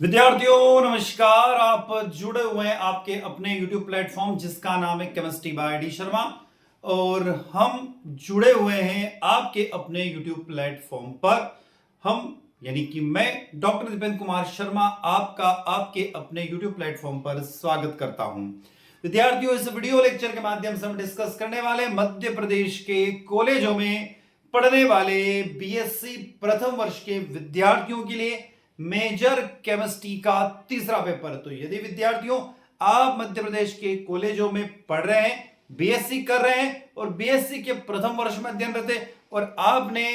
विद्यार्थियों नमस्कार। आप जुड़े हुए हैं आपके अपने YouTube प्लेटफॉर्म जिसका नाम है केमिस्ट्री बाय डी शर्मा और हम जुड़े हुए हैं आपके अपने YouTube प्लेटफॉर्म पर। हम यानी कि मैं डॉक्टर दीपेंद्र कुमार शर्मा आपका आपके अपने YouTube प्लेटफॉर्म पर स्वागत करता हूं। विद्यार्थियों, इस वीडियो लेक्चर के माध्यम से हम डिस्कस करने वाले मध्य प्रदेश के कॉलेजों में पढ़ने वाले बीएससी प्रथम वर्ष के विद्यार्थियों के लिए मेजर केमिस्ट्री का तीसरा पेपर। तो यदि विद्यार्थियों आप मध्य प्रदेश के कॉलेजों में पढ़ रहे हैं, बीएससी कर रहे हैं और बीएससी के प्रथम वर्ष में अध्ययनरत हैं और आपने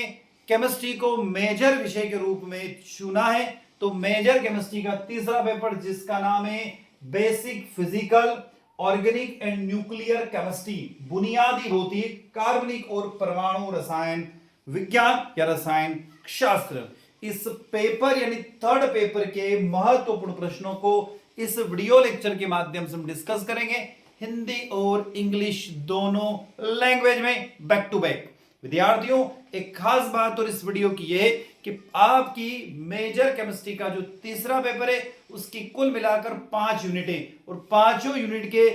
केमिस्ट्री को मेजर विषय के रूप में चुना है, तो मेजर केमिस्ट्री का तीसरा पेपर जिसका नाम है basic physical organic and nuclear chemistry, बुनियादी भौतिक कार्बनिक और परमाणु रसायन विज्ञान या रसायन शास्त्र, इस पेपर यानी थर्ड पेपर के महत्वपूर्ण प्रश्नों को इस वीडियो लेक्चर के माध्यम से हम डिस्कस करेंगे, हिंदी और इंग्लिश दोनों लैंग्वेज में बैक टू बैक। विद्यार्थियों, एक खास बात और इस वीडियो की यह है कि आपकी मेजर केमिस्ट्री का जो तीसरा पेपर है उसकी कुल मिलाकर 5 यूनिट है और पांचों यूनिट के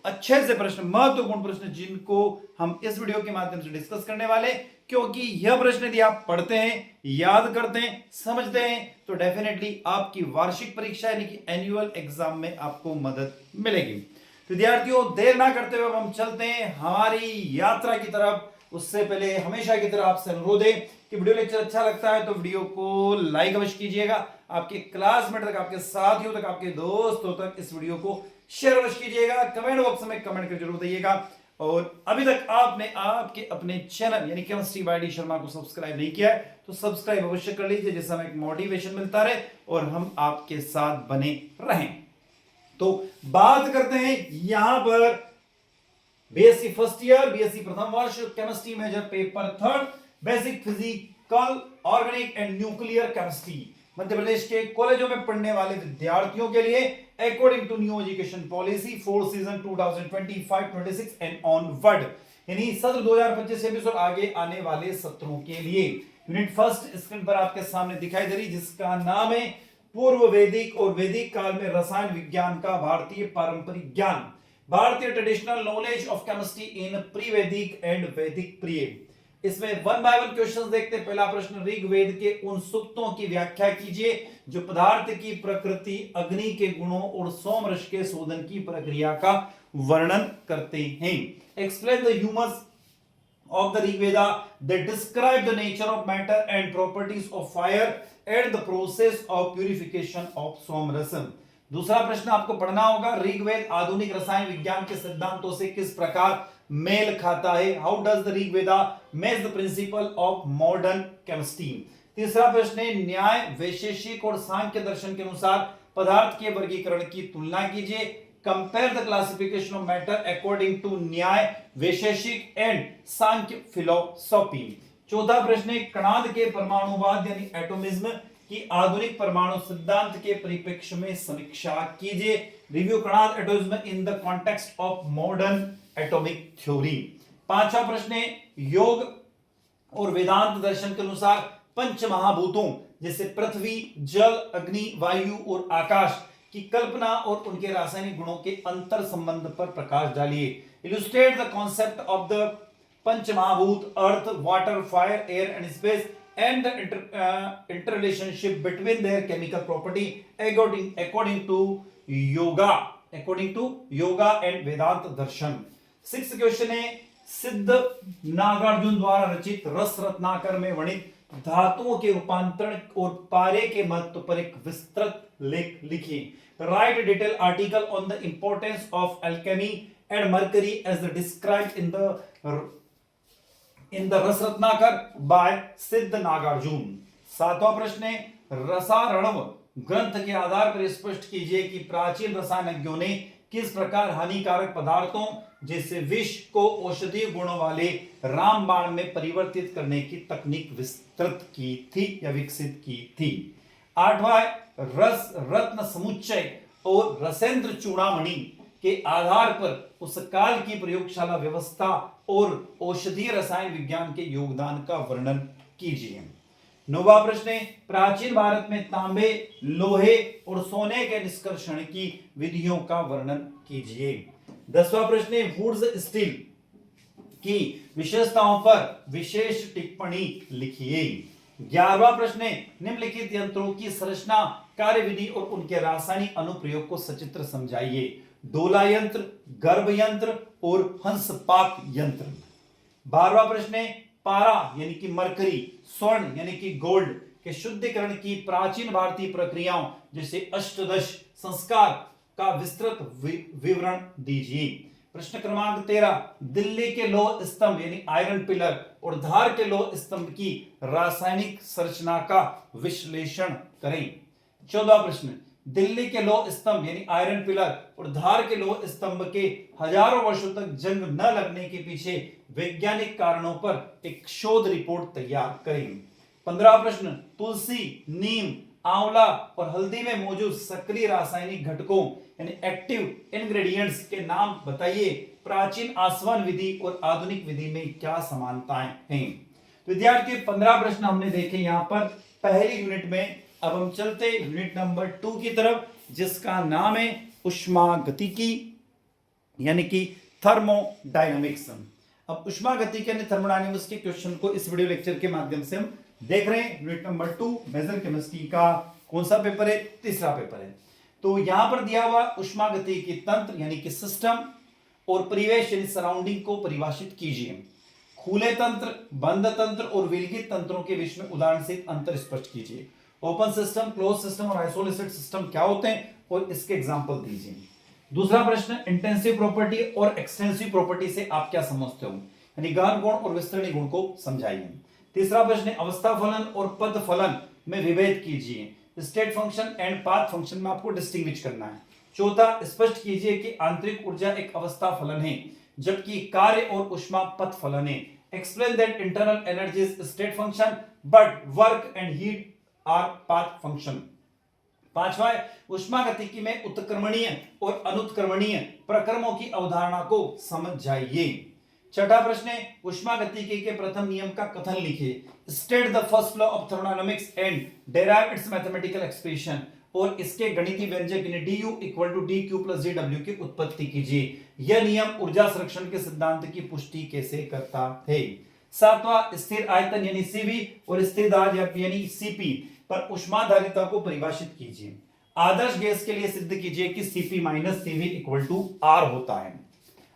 अच्छे से प्रश्न, महत्वपूर्ण प्रश्न जिनको हम इस वीडियो के माध्यम से डिस्कस करने वाले, क्योंकि यह प्रश्न यदि आप पढ़ते हैं, याद करते हैं, समझते हैं तो डेफिनेटली आपकी वार्षिक परीक्षा यानी कि एनुअल एग्जाम में आपको मदद मिलेगी। विद्यार्थियों, देर ना करते हुए हम चलते हैं हमारी यात्रा की तरफ। उससे पहले हमेशा की तरह आपसे अनुरोध है कि वीडियो लेक्चर अच्छा लगता है तो वीडियो को लाइक अवश्य कीजिएगा, आपके क्लासमेट तक, आपके साथियों तक, आपके दोस्तों तक इस वीडियो को शेयर अवश्य कीजिएगा, कमेंट बॉक्स में कमेंट कर जरूर दीजिएगा। और अभी तक आपने आपके अपने चैनल यानी केमिस्ट्री बाय डी शर्मा को सब्सक्राइब नहीं किया है तो सब्सक्राइब अवश्य कर लीजिए, जिससे हमें एक मोटिवेशन मिलता रहे और हम आपके साथ बने रहें। तो बात करते हैं यहां पर बीएससी फर्स्ट ईयर, बीएससी प्रथम वर्ष, chemistry major paper third, basic physical organic and nuclear chemistry, Madhya Pradesh के कॉलेजों में पढ़ने वाले विद्यार्थियों के लिए according to new education policy for season 2025-26 and onward, यानी सत्र 2025-26 और आगे आने वाले सत्रों के लिए। यूनिट फर्स्ट स्क्रीन पर आपके सामने दिखाई दे रही, जिसका नाम है पूर्व वैदिक और वैदिक काल में रसायन विज्ञान का भारतीय पारंपरिक ज्ञान, भारतीय traditional knowledge of chemistry in pre वैदिक एंड वैदिक पीरियड। इसमें वन बाय वन क्वेश्चंस देखते हैं। पहला प्रश्न, ऋग्वेद के उन सूक्तों की व्याख्या कीजिए जो पदार्थ की प्रकृति, अग्नि के गुणों और सोमरस के शोधन की प्रक्रिया का वर्णन करते हैं। Explain the humus of the Rigveda that describe the nature of matter and properties of fire and the process of purification of सोमरसम। दूसरा प्रश्न आपको पढ़ना होगा, ऋग्वेद आधुनिक रसायन विज्ञान के सिद्धांतों से किस प्रकार मेल खाता है? How does the Rigveda match the principle of modern chemistry. तीसरा प्रश्न है, न्याय, वैशेषिक और सांख्य दर्शन के अनुसार पदार्थ के वर्गीकरण की तुलना कीजिए। Compare the classification of matter according to Nyaya, Vaisheshika and Sankhya philosophy. चौथा प्रश्न है, कणाद के परमाणुवाद यानी एटॉमिज्म की आधुनिक परमाणु सिद्धांत के परिप्रेक्ष्य में समीक्षा कीजिए। Review Kanad atomism in the context of modern atomic theory. पांचवा प्रश्न है, योग और वेदांत दर्शन के अनुसार पंच महाभूतों जैसे पृथ्वी, जल, अग्नि, वायु और आकाश की कल्पना और उनके रासायनिक गुणों के अंतर संबंध पर प्रकाश डालिए। Illustrate the concept of the panch mahabhut earth, water, fire, air and space and the interrelationship between their chemical property according to yoga and Vedanta दर्शन। सिक्स्थ क्वेश्चन है, सिद्ध नागार्जुन द्वारा रचित रस रत्नाकर में वर्णित धातुओं के रूपांतरण और पारे के महत्व पर एक विस्तृत लेख लिखिए। Write detail article on the importance of alchemy and mercury as described in the Rasa Ratnakara bye सिद्ध नागार्जुन। सातवां प्रश्न है, रसारणव ग्रंथ के आधार पर स्पष्ट कीजिए कि प्राचीन रसायनज्ञों ने किस प्रकार हानिकारक पदार्थों जैसे विष को औषधीय गुणों वाले रामबाण में परिवर्तित करने की तकनीक विस्तृत की थी या विकसित की थी। आठवां, रस रत्न समुच्चय और रसेंद्र चूड़ामणि के आधार पर उस काल की प्रयोगशाला व्यवस्था और औषधीय रसायन विज्ञान के योगदान का वर्णन कीजिए। 9वां प्रश्न है प्राचीन भारत में तांबे, लोहे और सोने के निष्कर्षण की विधियों का वर्णन कीजिए। 10वां प्रश्न है वुड्स स्टील की विशेषताओं पर विशेष टिप्पणी लिखिए। 11वां प्रश्न है निम्नलिखित यंत्रों की संरचना, कार्यविधि और उनके रासायनिक अनुप्रयोग को सचित्र समझाइए। डोला यंत्र, गर्भ यंत्र और हंसपाक यंत्र। 12वां प्रश्न है पारा यानी कि मरकरी, स्वर्ण यानी कि गोल्ड के शुद्धिकरण की प्राचीन भारतीय प्रक्रियाओं जैसे अष्टदश संस्कार का विस्तृत विवरण दीजिए। प्रश्न क्रमांक 13 दिल्ली के लौह स्तंभ यानी आयरन पिलर और धार के लौह स्तंभ की रासायनिक संरचना का विश्लेषण करें। 14वां प्रश्न दिल्ली के लौह स्तंभ यानी आयरन पिलर और धार के लौह स्तंभ के हजारों वर्षों तक जंग न लगने के पीछे वैज्ञानिक कारणों पर एक शोध रिपोर्ट तैयार करें। 15वां प्रश्न तुलसी, नीम, आंवला और हल्दी में मौजूद सक्रिय रासायनिक घटकों यानी एक्टिव इंग्रेडिएंट्स के नाम बताइए। प्राचीन आसवन विधि और आधुनिक विधि में क्या समानताएं हैं। विद्यार्थी 15 प्रश्न हमने देखे यहां पर पहली यूनिट में। अब हम चलते यूनिट नंबर 2 की तरफ जिसका नाम है उष्मागतिकी यानी कि थर्मोडायनामिक्स। अब उष्मागतिकी यानी थर्मोडायनामिक्स के क्वेश्चन को इस वीडियो लेक्चर के माध्यम से हम देख रहे हैं। यूनिट नंबर 2 मेजर केमिस्ट्री का कौन सा पेपर है? तीसरा पेपर है। तो यहां पर दिया हुआ उष्मागतिकी तंत्र यानी कि सिस्टम और परिवेश यानी सराउंडिंग को परिभाषित कीजिए। खुले तंत्र, बंद तंत्र और विलगित तंत्रों के बीच में उदाहरण से अंतर स्पष्ट कीजिए। ओपन सिस्टम, क्लोज सिस्टम और आइसोलेटेड सिस्टम क्या होते हैं और इसके एग्जांपल दीजिए। दूसरा प्रश्न इंटेंसिव प्रॉपर्टी और एक्सटेंसिव प्रॉपर्टी से आप क्या समझते हो, यानी गहन गुण और विस्तृत गुण को समझाइए। तीसरा प्रश्न अवस्था फलन और पद फलन में विभेद कीजिए। State function and path function में आपको डिस्टिंग्विश करना है। चौथा स्पष्ट कीजिए कि आंतरिक ऊर्जा एक अवस्था फलन है जबकि कार्य और ऊष्मा पथ फलन है। Explain that internal energy is state function but work and heat our path function. पांचवा उष्मागतिकी में उत्क्रमणीय और अनुत्क्रमणीय प्रक्रमों की अवधारणा को समझ जाइए। छठा प्रश्न है उष्मागतिकी के प्रथम नियम का कथन लिखिए। State the first law of thermodynamics and derive it's mathematical expression और इसके गणितीय व्यंजक यानी du = dq + dw की उत्पत्ति कीजिए। यह नियम ऊर्जा संरक्षण के सिद्धांत की पुष्टि कैसे करता है। सातवां स्थिर आयतन यानी cv और स्थिर दाब यानी cp पर ऊष्माधारिता को परिभाषित कीजिए। आदर्श गैस के लिए सिद्ध कीजिए कि Cp - Cv = R होता है।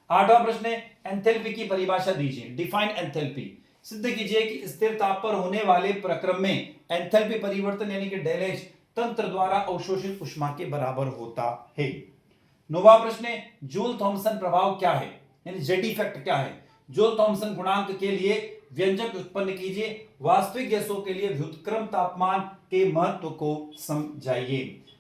आठवां प्रश्न है एंथैल्पी की परिभाषा दीजिए। Define enthalpy. सिद्ध कीजिए कि स्थिर ताप पर होने वाले प्रक्रम में एंथैल्पी परिवर्तन यानी कि डेल H तंत्र द्वारा अवशोषित ऊष्मा के बराबर होता है। नौवां प्रश्न है जूल थॉमसन प्रभाव क्या है, यानी जेड इफेक्ट क्या है। जूल थॉमसन गुणांक के लिए व्यंजक उत्पन्न कीजिए। वास्तविक गैसों के लिए व्युत्क्रम तापमान के महत्व को समझाइए।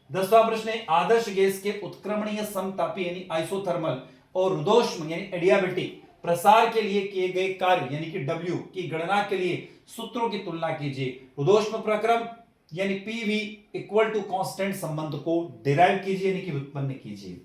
10वां प्रश्न है आदर्श गैस के उत्क्रमणीय समतापी यानी आइसोथर्मल और रुद्धोष्म यानी एडियाबेटिक प्रसार के लिए किए गए कार्य यानी कि W की गणना के लिए सूत्रों की तुलना कीजिए। रुद्धोष्म प्रक्रम यानी PV = कांस्टेंट संबंध को डिराइव कीजिए यानी कि व्युत्पन्न कीजिए।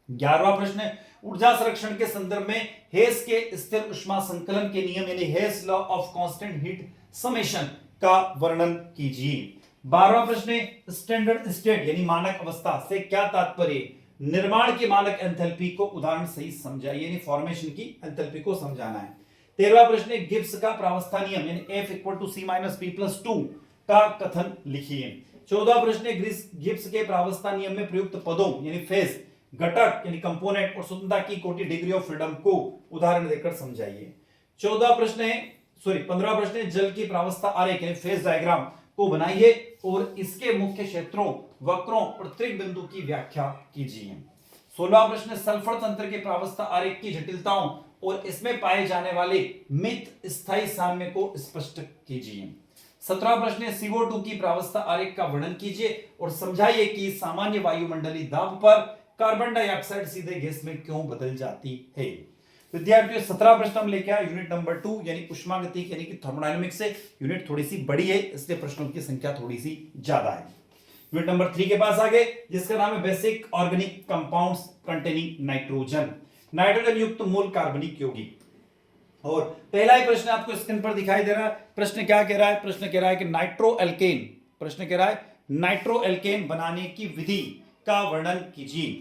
11वां प्रश्न ऊर्जा संरक्षण के संदर्भ में हेस के स्थिर ऊष्मा संकलन के नियम यानी Hess law of constant heat summation का वर्णन कीजिए। 12वां प्रश्न स्टैंडर्ड स्टेट यानी मानक अवस्था से क्या तात्पर्य। निर्माण की मानक एंथैल्पी को उदाहरण सहित समझाइए यानी फॉर्मेशन की एंथैल्पी को समझाना है। 13वां प्रश्न गिब्स का प्रावस्था नियम यानी F = C - P + 2 का कथन लिखिए। 14वां प्रश्न गिब्स के प्रावस्था नियम में प्रयुक्त पदों यानी फेज, घटक यानी कंपोनेंट और स्वतंत्रता की कोटि डिग्री ऑफ फ्रीडम को उदाहरण देकर समझाइए। 15वां प्रश्न है जल की प्रावस्था आरेख यानी फेज डायग्राम को बनाइए और इसके मुख्य क्षेत्रों, वक्रों और त्रिक बिंदु की व्याख्या कीजिए। 16वां प्रश्न सल्फर तंत्र के प्रावस्था आरेख की जटिलताओं और इसमें पाए जाने वाले मित स्थायी साम्य को स्पष्ट कीजिए। 17वां प्रश्न CO2 की प्रावस्था आरेख का वर्णन कीजिए और समझाइए कि सामान्य वायुमंडलीय दाब पर कार्बन डाइऑक्साइड सीधे गैस में क्यों बदल जाती है। विद्यार्थियों 17 प्रश्न हम लेके आए यूनिट नंबर 2 यानी उष्मागतिकी यानी कि थर्मोडायनामिक्स से। यूनिट थोड़ी सी बड़ी है इसलिए प्रश्नों की संख्या थोड़ी सी ज्यादा है। यूनिट नंबर 3 के पास आ गए जिसका नाम है basic organic compounds containing nitrogen. Nitrogen युक्त मूल कार्बनिक यौगिक। और पहला ही प्रश्न आपको स्क्रीन पर दिखाई दे रहा है। प्रश्न क्या कह रहा है? प्रश्न कह रहा है कि नाइट्रो एल्केन बनाने की विधि का वर्णन कीजिए।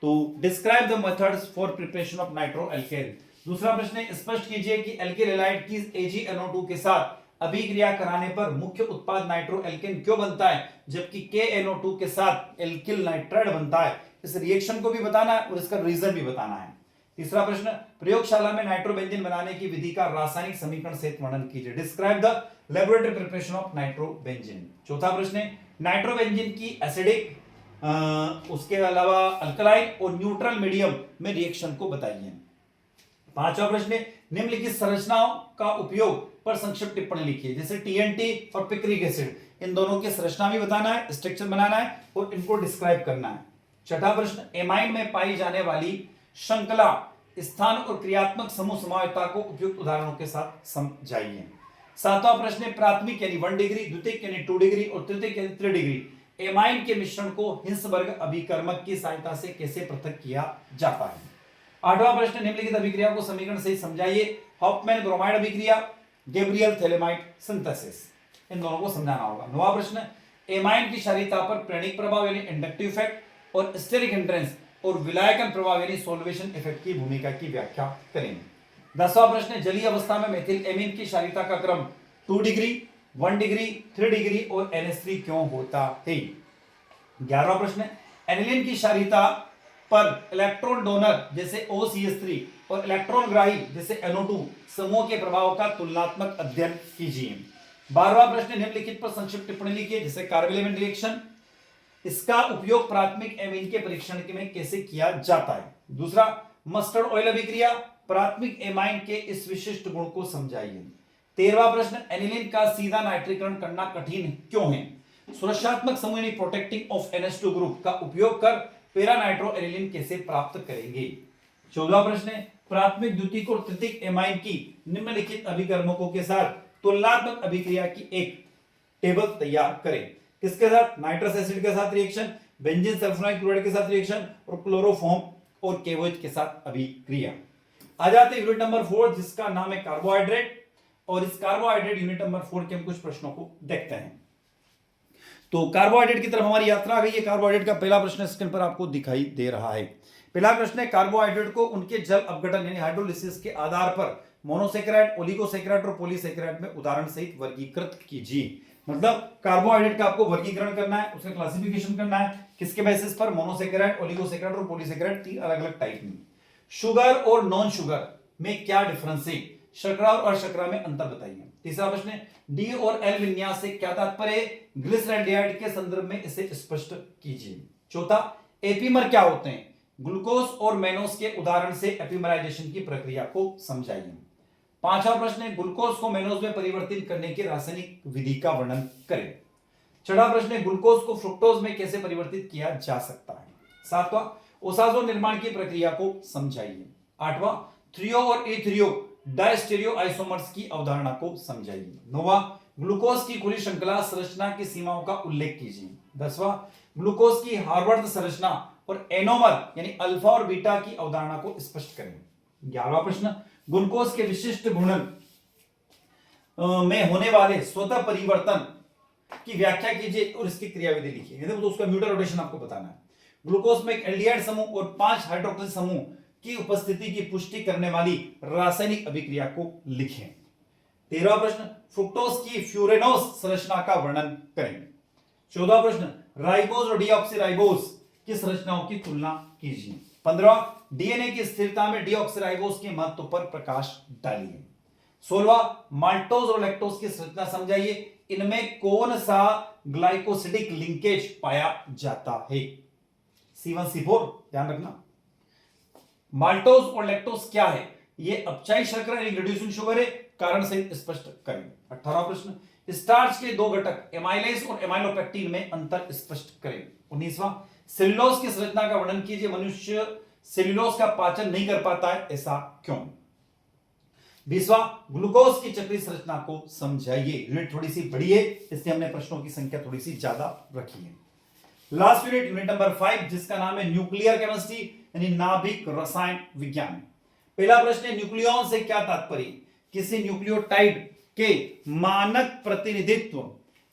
तो describe the methods for preparation of nitro alkene. दूसरा प्रश्न है, स्पष्ट कीजिए कि एल्किल हैलाइड की AgNO2 के साथ अभिक्रिया कराने पर मुख्य उत्पाद नाइट्रो एल्केन क्यों बनता है, जबकि KNO2 के साथ एल्किल नाइट्राइड बनता है। इस रिएक्शन को भी बताना है और इसका रीजन भी बताना है। तीसरा प्रश्न, प्रयोगशाला में नाइट्रोबेंजीन बनाने की विधि का रासायनिक समीकरण सहित वर्णन कीजिए। Describe the laboratory preparation of nitrobenzene. चौथा प्रश्न है, नाइट्रोबेंजीन की एसिडिक उसके अलावा अल्कलाइन और न्यूट्रल मीडियम में रिएक्शन को बताइए। पांचवा प्रश्न है, निम्नलिखित संरचनाओं का उपयोग पर संक्षिप्त टिप्पणी लिखिए। जैसे TNT और पिक्रिक एसिड, इन दोनों की संरचना भी बताना है, स्ट्रक्चर बनाना है और इनको डिस्क्राइब करना है। छठा प्रश्न, एमाइन में पाई जाने वाली श्रृंखला स्थान और क्रियात्मक समूह समायोजकता को उपयुक्त उदाहरणों के साथ समझाइए। सातवां प्रश्न है, प्राथमिक यानी 1 डिग्री, द्वितीयक यानी 2 डिग्री और तृतीयक यानी 3 डिग्री एमाइन के मिश्रण को हिंसबर्ग अभिकर्मक की सहायता से कैसे पृथक किया जाता है। आठवां प्रश्न, निम्नलिखित अभिक्रिया को समीकरण से समझाइए। हॉफमैन ब्रोमाइड अभिक्रिया, गैब्रियल थैलेमाइड सिंथेसिस, इन दोनों को समझाना होगा। नौवां प्रश्न, एमाइन की क्षारीयता पर प्रेरणिक प्रभाव यानी इंडक्टिव इफेक्ट और स्टेरिक हिंड्रेंस और विलायकन प्रभाव यानी सोल्वेशन इफेक्ट की भूमिका की व्याख्या करेंगे। 10वां प्रश्न, जलीय अवस्था में मेथिल एमीन की क्षारीयता का क्रम 2 डिग्री, 1 डिग्री, 3 डिग्री और NH3 क्यों होता है। 11वां प्रश्न, एनिलीन की क्षारीयता पर इलेक्ट्रॉन डोनर जैसे OCH3 और इलेक्ट्रॉन ग्राही जैसे NO2 समूह के प्रभाव का तुलनात्मक अध्ययन कीजिए। 12वां प्रश्न, निम्नलिखित पर संक्षिप्त टिप्पणी लिखिए। जैसे कार्बोलेमेंट रिएक्शन, इसका उपयोग प्राथमिक एमीन के परीक्षण में कैसे किया जाता है। दूसरा, मस्टर्ड ऑयल अभिक्रिया, प्राथमिक एमाइन के इस विशिष्ट गुण को समझाइए। 13वां प्रश्न, एनिलीन का सीधा नाइट्रीकरण करना कठिन क्यों है। सुरक्षात्मक समूह यानी प्रोटेक्टिंग ऑफ NH2 ग्रुप का उपयोग कर पैरा नाइट्रो एनिलीन कैसे प्राप्त करेंगे। 14वां प्रश्न है, प्राथमिक, द्वितीयक और तृतीयक एमाइन की निम्नलिखित अभिकर्मकों के साथ तुलनात्मक अभिक्रिया की एक टेबल तैयार करें। किसके साथ? नाइट्रस एसिड के साथ रिएक्शन, बेंजीन सल्फोनाइल क्लोराइड के साथ रिएक्शन और क्लोरोफॉर्म और केवोएच के साथ अभिक्रिया। आ जाते हैं यूनिट नंबर 4 जिसका नाम है कार्बोहाइड्रेट। और इस कार्बोहाइड्रेट यूनिट नंबर 4 के हम कुछ प्रश्नों को देखते हैं। तो कार्बोहाइड्रेट की तरफ हमारी यात्रा आ गई है। कार्बोहाइड्रेट का पहला प्रश्न स्क्रीन पर आपको दिखाई दे रहा है। पहला प्रश्न है, कार्बोहाइड्रेट को उनके जल अपघटन यानी हाइड्रोलिसिस के आधार पर मोनोसेकेराइड, ओलिगोसेकेराइड और पॉलीसेकेराइड में उदाहरण सहित वर्गीकृत कीजिए। मतलब कार्बोहाइड्रेट का आपको वर्गीकरण करना है, उसका क्लासिफिकेशन करना है। किसके बेसिस पर? मोनोसेकेराइड, ओलिगोसेकेराइड और पॉलीसेकेराइड, 3 अलग अलग टाइप में। शुगर और नॉन शुगर में क्या डिफरेंस है? शर्करा और अशर्करा में अंतर बताइए। तीसरा प्रश्न है, डी और एल विन्यास से क्या तात्पर्य है? ग्लिसरैल्डिहाइड के संदर्भ में इसे स्पष्ट कीजिए। चौथा, एपीमर क्या होते हैं? ग्लूकोज और मेनोस के उदाहरण से एपीमराइजेशन की प्रक्रिया को समझाइए। पांचवा प्रश्न है, ग्लूकोज को मेनोस में परिवर्तित करने की रासायनिक विधि का वर्णन करें। छठा प्रश्न है, ग्लूकोज को फ्रुक्टोज में कैसे परिवर्तित किया जा सकता है। सातवां, ओसाजो निर्माण की प्रक्रिया को समझाइए। आठवां, थ्रियो और एथ्रियो डायस्टेरियो आइसोमर्स की अवधारणा को समझाइए। नौवां, ग्लूकोज की खुली श्रृंखला संरचना की सीमाओं का उल्लेख कीजिए। 10वां, ग्लूकोज की हार्वर्ड संरचना और एनोमर यानी अल्फा और बीटा की अवधारणा को स्पष्ट करें। 11वां प्रश्न, ग्लूकोज के विशिष्ट गुणन में होने वाले स्वतः परिवर्तन की व्याख्या कीजिए और इसकी क्रियाविधि लिखिए। तो उसका म्यूटर रोटेशन आपको बताना है। ग्लूकोज में एक एल्डिहाइड समूह और 5 हाइड्रोक्सिल समूह की उपस्थिति की पुष्टि करने वाली रासायनिक अभिक्रिया को लिखें। 13वां प्रश्न, फ्रुक्टोज की फ्यूरेनोस संरचना का वर्णन करें। 14वां प्रश्न, राइबोज और डीऑक्सीराइबोज की संरचनाओं की तुलना कीजिए। 15वां, डीएनए की स्थिरता में डीऑक्सीराइबोज के महत्व पर प्रकाश डालिए। 16वां, माल्टोज और लैक्टोज की संरचना समझाइए। इनमें कौन सा ग्लाइकोसिडिक लिंकेज पाया जाता है? C1C4, ध्यान रखना। माल्टोज और लैक्टोज क्या है? ये अपचायी शर्करा यानी रिड्यूसिंग शुगर है, कारण सहित स्पष्ट करें। 18वां प्रश्न, स्टार्च के 2 घटक एमाइलेज और एमाइलोपेक्टिन में अंतर स्पष्ट करें। 19वां, सेल्यूलोज की संरचना का वर्णन कीजिए। मनुष्य सेल्यूलोज का पाचन नहीं कर पाता है, ऐसा क्यों? 20वां, ग्लूकोज की चक्रीय संरचना को समझाइए। यूनिट थोड़ी सी बड़ी है इसलिए हमने प्रश्नों की संख्या थोड़ी सी ज्यादा रखी है। लास्ट यूनिट, यूनिट नंबर 5 जिसका नाम है न्यूक्लियर केमिस्ट्री यानी नाभिक रसायन विज्ञान। पहला प्रश्न है, न्यूक्लियॉन से क्या तात्पर्य? किसी न्यूक्लियोटाइड के मानक प्रतिनिधित्व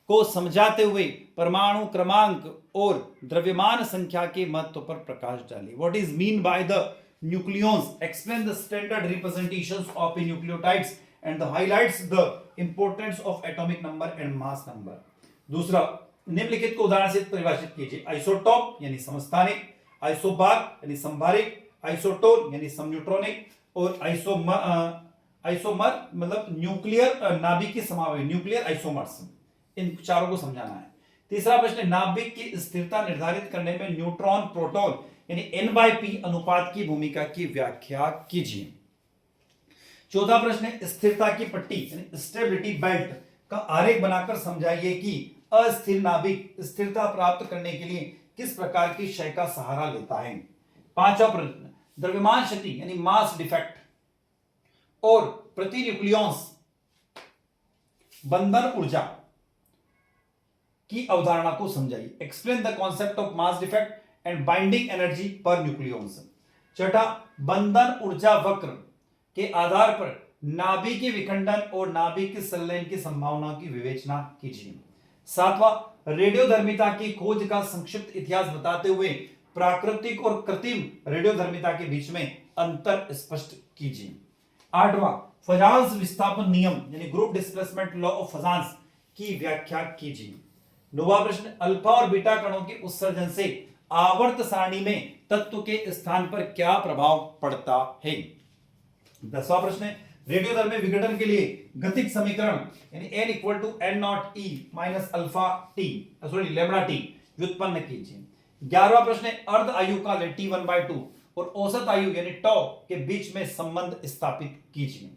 को समझाते हुए परमाणु क्रमांक और द्रव्यमान संख्या के महत्व पर प्रकाश डाली। What is mean by the nucleons, explain the standard representations of A nucleotides and highlights the importance of atomic number and mass number. दूसरा, निम्नलिखित को उदाहरण से परिभाषित कीजिए। आइसोटॉप यानी समस्थानिक, आइसोबार यानी संभारिक, आइसोटोन यानी समन्यूट्रॉनिक और आइसोमर मतलब न्यूक्लियर नाभिक के समावेश, न्यूक्लियर आइसोमर्स। इन चारों को समझाना है। तीसरा प्रश्न, नाभिक की स्थिरता निर्धारित करने में न्यूट्रॉन प्रोटॉन यानी N/P अनुपात की भूमिका की व्याख्या कीजिए। चौथा प्रश्न, स्थिरता की पट्टी यानी स्टेबिलिटी बेल्ट का आरेख बनाकर समझाइए कि अस्थिर नाभिक स्थिरता प्राप्त करने के लिए किस प्रकार की क्षय का सहारा लेता है। पांचवा प्रश्न, द्रव्यमान क्षति यानी मास डिफेक्ट और प्रति न्यूक्लियॉन्स बंधन ऊर्जा की अवधारणा को समझाइए। Explain the concept of mass defect and binding energy पर न्यूक्लियॉन्स। छठा, बंधन ऊर्जा वक्र के आधार पर नाभिक के विखंडन और नाभिक के संलयन की संभावना की विवेचना कीजिए। सातवां, रेडियोधर्मिता की खोज का संक्षिप्त इतिहास बताते हुए प्राकृतिक और कृत्रिम रेडियोधर्मिता के बीच में अंतर स्पष्ट कीजिए। आठवां, फजांस विस्थापन नियम यानी group displacement law of Fajans की व्याख्या कीजिए। नौवां प्रश्न, अल्फा और बीटा कणों के उत्सर्जन से आवर्त सारणी में तत्व के स्थान पर क्या प्रभाव पड़ता है। 10वां प्रश्न, रेडियोधर्मी विघटन के लिए गतिक समीकरण यानी n equal to n not e minus alpha T sorry lambda T व्युत्पन्न कीजिए। 11वां प्रश्न, अर्ध आयु काल T1/2 और औसत आयु यानी टॉ के बीच में संबंध स्थापित कीजिए।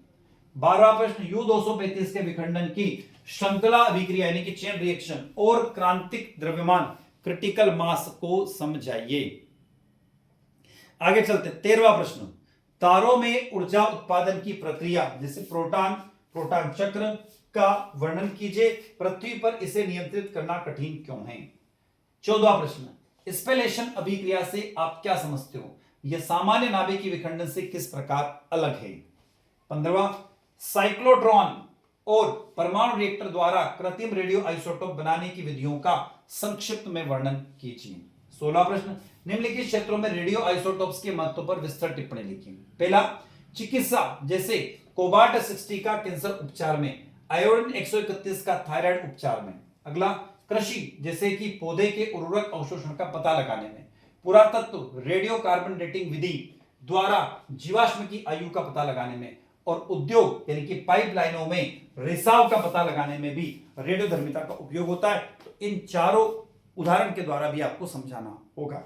12वां प्रश्न, U235 के विखंडन की श्रृंखला अभिक्रिया यानी कि चेन रिएक्शन और क्रांतिक द्रव्यमान क्रिटिकल मास को समझाइए। आगे चलते 13वां प्रश्न, तारों में ऊर्जा उत्पादन की प्रक्रिया जैसे प्रोटॉन चक्र का वर्णन कीजिए। पृथ्वी पर इसे नियंत्रित करना कठिन क्यों है। 14वां प्रश्न, स्पेलेशन अभिक्रिया से आप क्या समझते हो, यह सामान्य नाभिक की विखंडन से किस प्रकार अलग है। 15वां, साइक्लोट्रॉन और परमाणु रिएक्टर द्वारा कृत्रिम रेडियो आइसोटोप बनाने की विधियों का संक्षिप्त में वर्णन कीजिए। 16वां प्रश्न, निम्नलिखित क्षेत्रों में रेडियो आइसोटोप्स के महत्व पर विस्तृत टिप्पणी लिखिए। पहला, चिकित्सा जैसे कोबाल्ट 60 का कैंसर उपचार में, आयोडीन 131 का थायराइड उपचार में। अगला, कृषि जैसे कि पौधे के उर्वरक अवशोषण का पता लगाने में। पुरातत्व रेडियो कार्बन डेटिंग विधि द्वारा जीवाश्म की आयु का पता लगाने में। और उद्योग यानी कि पाइपलाइनों में रिसाव का पता लगाने में भी रेडियोधर्मिता का उपयोग होता है। तो इन चारों उदाहरण के द्वारा भी आपको समझाना होगा।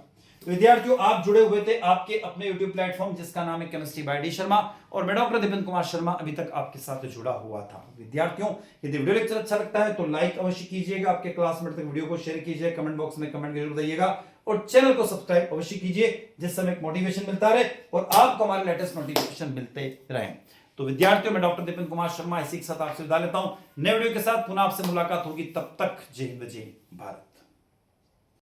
तो विद्यार्थियों, आप जुड़े हुए थे आपके अपने YouTube प्लेटफॉर्म जिसका नाम है केमिस्ट्री बाय डी शर्मा और मैं डॉक्टर दीपन कुमार शर्मा अभी तक आपके साथ जुड़ा हुआ था। विद्यार्थियों, यदि वीडियो लेक्चर अच्छा लगता है तो लाइक अवश्य कीजिएगा, आपके क्लासमेट तक वीडियो को शेयर कीजिए, कमेंट बॉक्स में कमेंट जरूर दीजिएगा और चैनल को सब्सक्राइब अवश्य कीजिए जिससे हमें मोटिवेशन मिलता रहे और आपको हमारे लेटेस्ट नोटिफिकेशन मिलते रहे। तो विद्यार्थियों, मैं डॉक्टर दीपन कुमार शर्मा इसी के साथ आपसे विदा लेता हूं। नए वीडियो के साथ पुनः आपसे मुलाकात होगी, तब तक जय हिंद जय भारत।